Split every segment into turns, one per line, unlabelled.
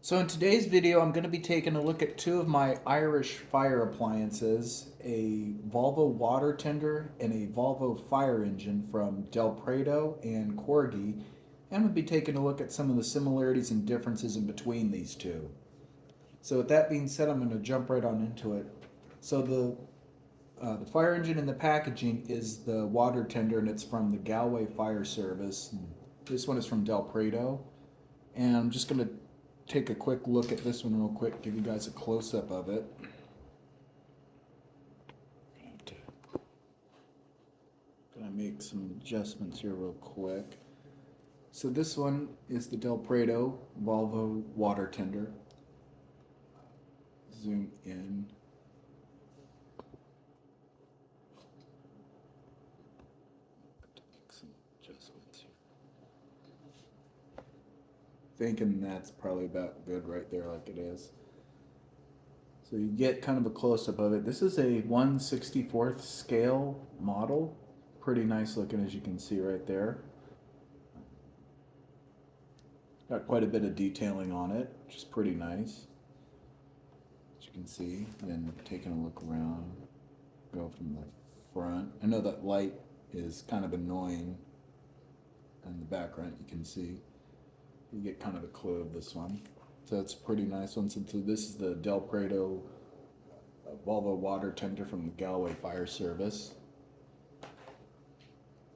So in today's video, I'm going to be taking a look at two of my Irish fire appliances, a Volvo water tender and a Volvo fire engine from Del Prado and Corgi. And I'm going to be taking a look at some of the similarities and differences in between these two. So with that being said, I'm going to jump right on into it. So the fire engine in the packaging is the water tender, and it's from the Galway Fire Service. This one is from Del Prado. And I'm just going to take a quick look at this one real quick, give you guys a close-up of it. Gonna make some adjustments here real quick. So this one is the Del Prado Volvo water tender. Zoom in. Make some adjustments here. Thinking that's probably about good right there, like it is. So you get kind of a close-up of it. This is a 1/64th scale model. Pretty nice looking, as you can see right there. Got quite a bit of detailing on it, which is pretty nice. As you can see, and taking a look around, go from the front. I know that light is kind of annoying in the background, you can see. You get kind of a clue of this one. So it's a pretty nice one. So this is the Del Prado Volvo water tender from the Galway Fire Service.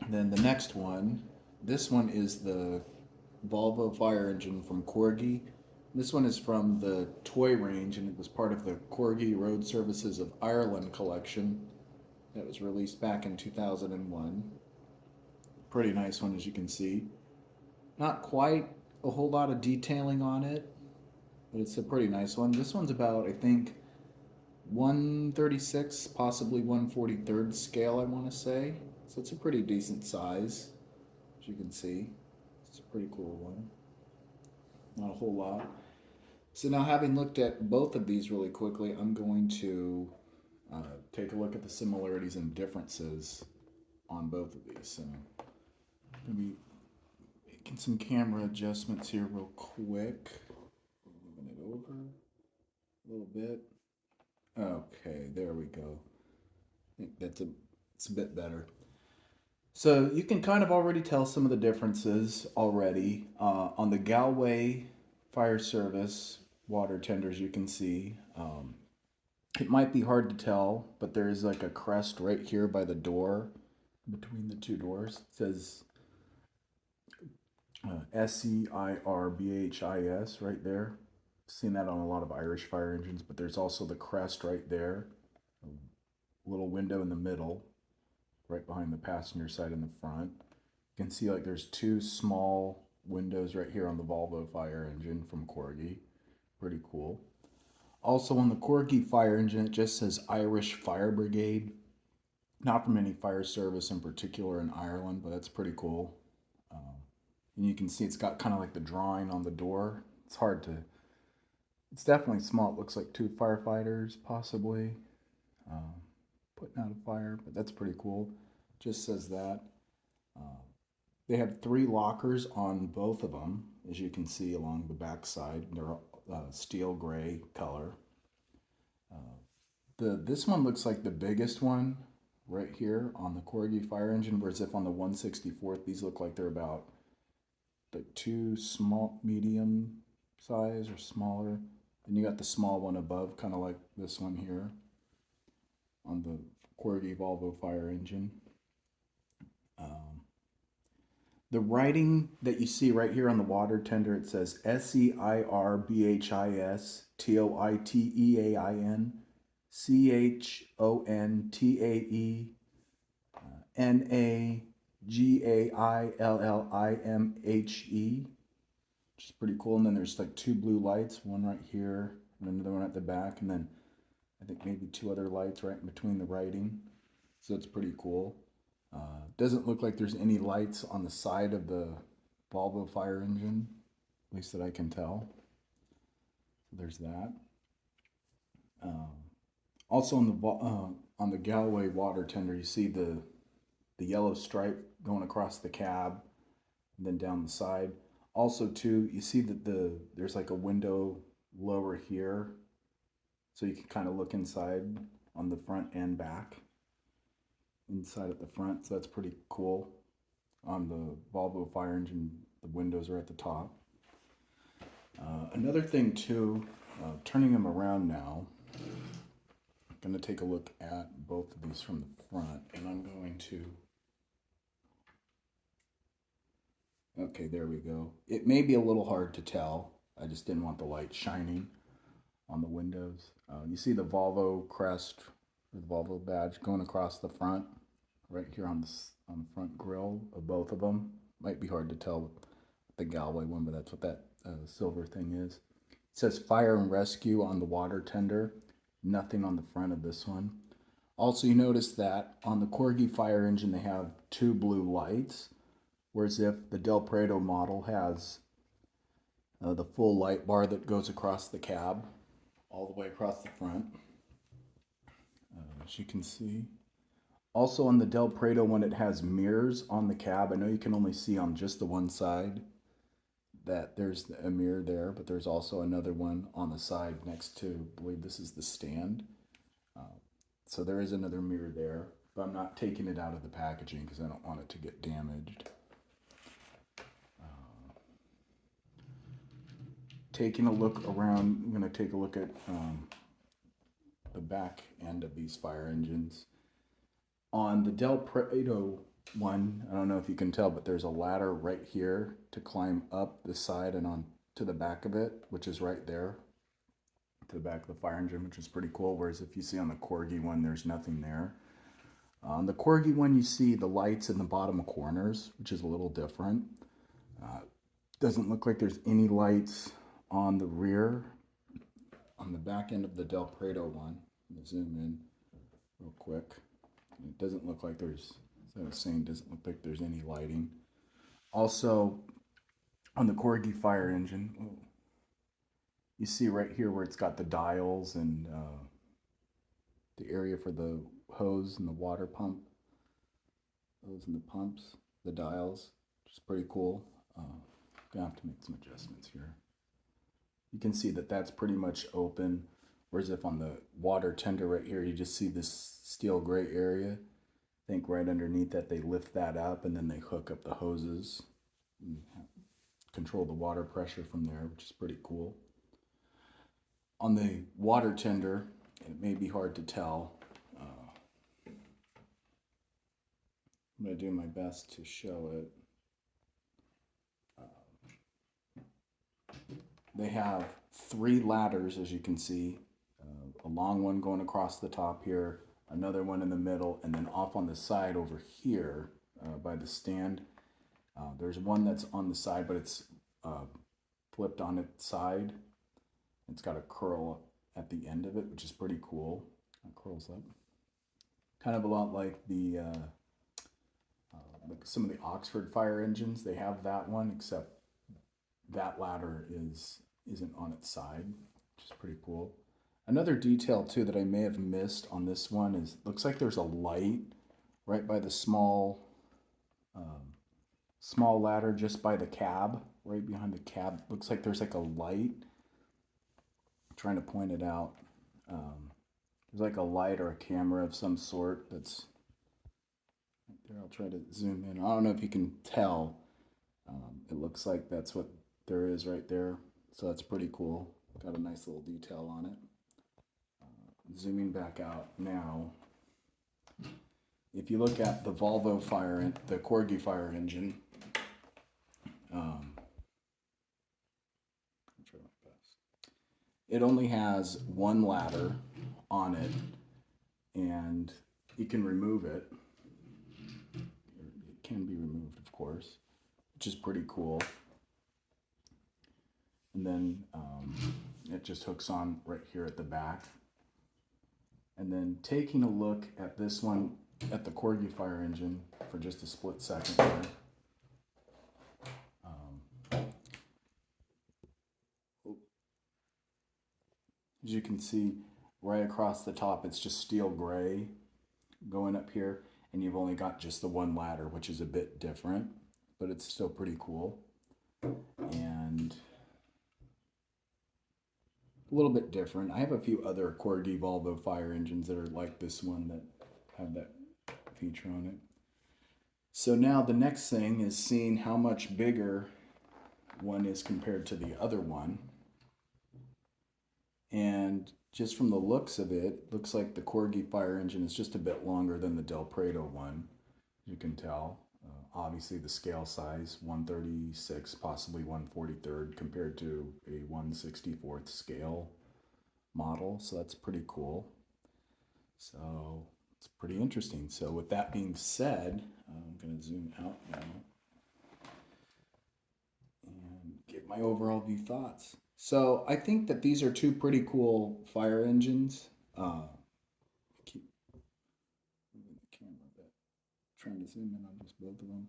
And then the next one, this one is the Volvo fire engine from Corgi. This one is from the toy range, and it was part of the Corgi Road Services of Ireland collection that was released back in 2001. Pretty nice one, as you can see. Not quite a whole lot of detailing on it, but it's a pretty nice one. This one's about, I think, 136, possibly 143rd scale, I want to say. So it's a pretty decent size, as you can see. It's a pretty cool one. Not a whole lot. So now, having looked at both of these really quickly, I'm going to take a look at the similarities and differences on both of these. So I'm going to be making some camera adjustments here real quick. Moving it over a little bit. Okay, there we go. I think it's a bit better. So you can kind of already tell some of the differences already. On the Galway Fire Service water tenders, you can see it might be hard to tell, but there is like a crest right here by the door, between the two doors. It says SEIRBHIS right there. I've seen that on a lot of Irish fire engines, but there's also the crest right there, a little window in the middle, right behind the passenger side in the front. You can see like there's two small windows right here on the Volvo fire engine from Corgi. Pretty cool. Also on the Corgi fire engine, it just says Irish Fire Brigade. Not from any fire service in particular in Ireland, but that's pretty cool. And you can see it's got kind of like the drawing on the door. It's hard to, it's definitely small. It looks like two firefighters possibly um, putting out a fire, but that's pretty cool. Just says that. Uh, they have three lockers on both of them, as you can see along the back side. They're steel gray color. Uh, this one looks like the biggest one right here on the Corgi fire engine, whereas if on the 1/64th, these look like they're about like two small, medium size or smaller. And you got the small one above, kind of like this one here on the Corgi Volvo fire engine. Um, the writing that you see right here on the water tender, it says SEIRBHISTOITANAGAILLIMHE, which is pretty cool. And then there's like two blue lights, one right here and another one at the back, and then I think maybe two other lights right in between the writing. So it's pretty cool. Doesn't look like there's any lights on the side of the Volvo fire engine, at least that I can tell. So there's that. Um, Also on the Galway water tender, you see the yellow stripe going across the cab and then down the side. Also too, you see that there's like a window lower here, so you can kind of look inside on the front and back. Inside at the front, so that's pretty cool. On the Volvo fire engine, the windows are at the top. Another thing too, turning them around now, I'm going to take a look at both of these from the front, and I'm going to, okay, there we go. It may be a little hard to tell. I just didn't want the light shining on the windows. You see the Volvo crest, or the Volvo badge going across the front, right here on the front grille of both of them. Might be hard to tell with the Galway one, but that's what that silver thing is. It says fire and rescue on the water tender. Nothing on the front of this one. Also, you notice that on the Corgi fire engine, they have two blue lights, whereas if the Del Prado model has the full light bar that goes across the cab, all the way across the front, as you can see. Also on the Del Prado one, it has mirrors on the cab. I know you can only see on just the one side that there's a mirror there, but there's also another one on the side next to, I believe this is the stand. So there is another mirror there, but I'm not taking it out of the packaging because I don't want it to get damaged. Taking a look around, I'm going to take a look at the back end of these fire engines. On the Del Prado one, I don't know if you can tell, but there's a ladder right here to climb up the side and on to the back of it, which is right there to the back of the fire engine, which is pretty cool. Whereas if you see on the Corgi one, there's nothing there. On the Corgi one, you see the lights in the bottom corners, which is a little different. Doesn't look like there's any lights on the rear. On the back end of the Del Prado one, I'm gonna zoom in real quick. It doesn't look like there's, as I was saying, doesn't look like there's any lighting. Also, on the Corgi fire engine, you see right here where it's got the dials and the area for the hose and the water pump. Those and the pumps, the dials, which is pretty cool. Gonna have to make some adjustments here. You can see that that's pretty much open. Whereas if on the water tender right here, you just see this steel gray area. I think right underneath that, they lift that up and then they hook up the hoses and control the water pressure from there, which is pretty cool. On the water tender, it may be hard to tell. I'm going to do my best to show it. They have 3 ladders, as you can see. A long one going across the top here, another one in the middle, and then off on the side over here by the stand. There's one that's on the side, but it's flipped on its side. It's got a curl at the end of it, which is pretty cool. It curls up. Kind of a lot like the like some of the Oxford fire engines. They have that one, except that ladder isn't on its side, which is pretty cool. Another detail too that I may have missed on this one is, looks like there's a light right by the small ladder just by the cab, right behind the cab. Looks like there's like a light. I'm trying to point it out. There's like a light or a camera of some sort that's right there. I'll try to zoom in. I don't know if you can tell. It looks like that's what there is right there. So that's pretty cool. Got a nice little detail on it. Zooming back out now, if you look at the Volvo the Corgi fire engine, I'll try my best. It only has one ladder on it, and you can remove it. It can be removed, of course, which is pretty cool. And then it just hooks on right here at the back. And then taking a look at this one, at the Corgi fire engine, for just a split second here. As you can see, right across the top, it's just steel gray going up here. And you've only got just the one ladder, which is a bit different, but it's still pretty cool. and a little bit different. I have a few other Corgi Volvo fire engines that are like this one that have that feature on it. So now the next thing is seeing how much bigger one is compared to the other one. And just from the looks of it, looks like the Corgi fire engine is just a bit longer than the Del Prado one, you can tell. Obviously the scale size, 136, possibly 143rd compared to a 164th scale model. So that's pretty cool. So it's pretty interesting. So with that being said, I'm going to zoom out now and give my overall view thoughts. So I think that these are two pretty cool fire engines. Keep moving the camera a bit, trying to zoom in on just both of them.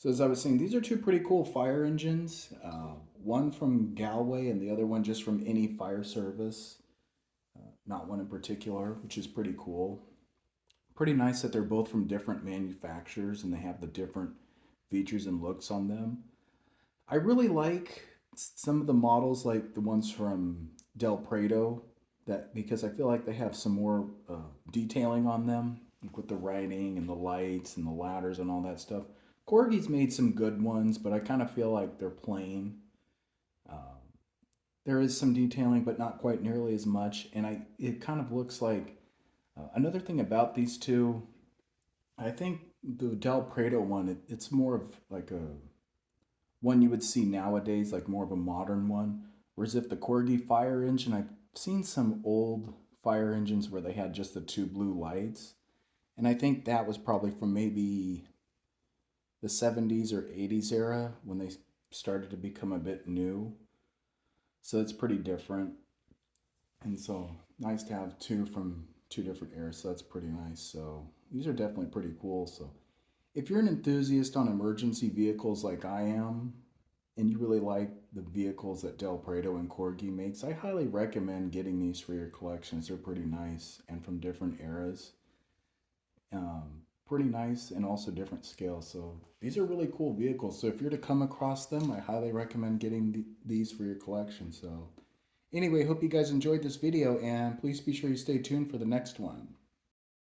So as I was saying, these are two pretty cool fire engines. One from Galway and the other one just from any fire service. Not one in particular, which is pretty cool. Pretty nice that they're both from different manufacturers and they have the different features and looks on them. I really like some of the models, like the ones from Del Prado, that because I feel like they have some more detailing on them, like with the writing and the lights and the ladders and all that stuff. Corgi's made some good ones, but I kind of feel like they're plain. Uh, there is some detailing, but not quite nearly as much. And it kind of looks like another thing about these two. I think the Del Prado one, it's more of like a one you would see nowadays, like more of a modern one. Whereas if the Corgi fire engine, I've seen some old fire engines where they had just the two blue lights. And I think that was probably from maybe the 70s or 80s era when they started to become a bit new. So it's pretty different. And so nice to have two from two different eras. So that's pretty nice. So these are definitely pretty cool. So if you're an enthusiast on emergency vehicles like I am, and you really like the vehicles that Del Prado and Corgi makes, I highly recommend getting these for your collections. They're pretty nice and from different eras. Pretty nice and also different scales. So these are really cool vehicles. So if you're to come across them, I highly recommend getting these for your collection. So anyway, hope you guys enjoyed this video and please be sure you stay tuned for the next one.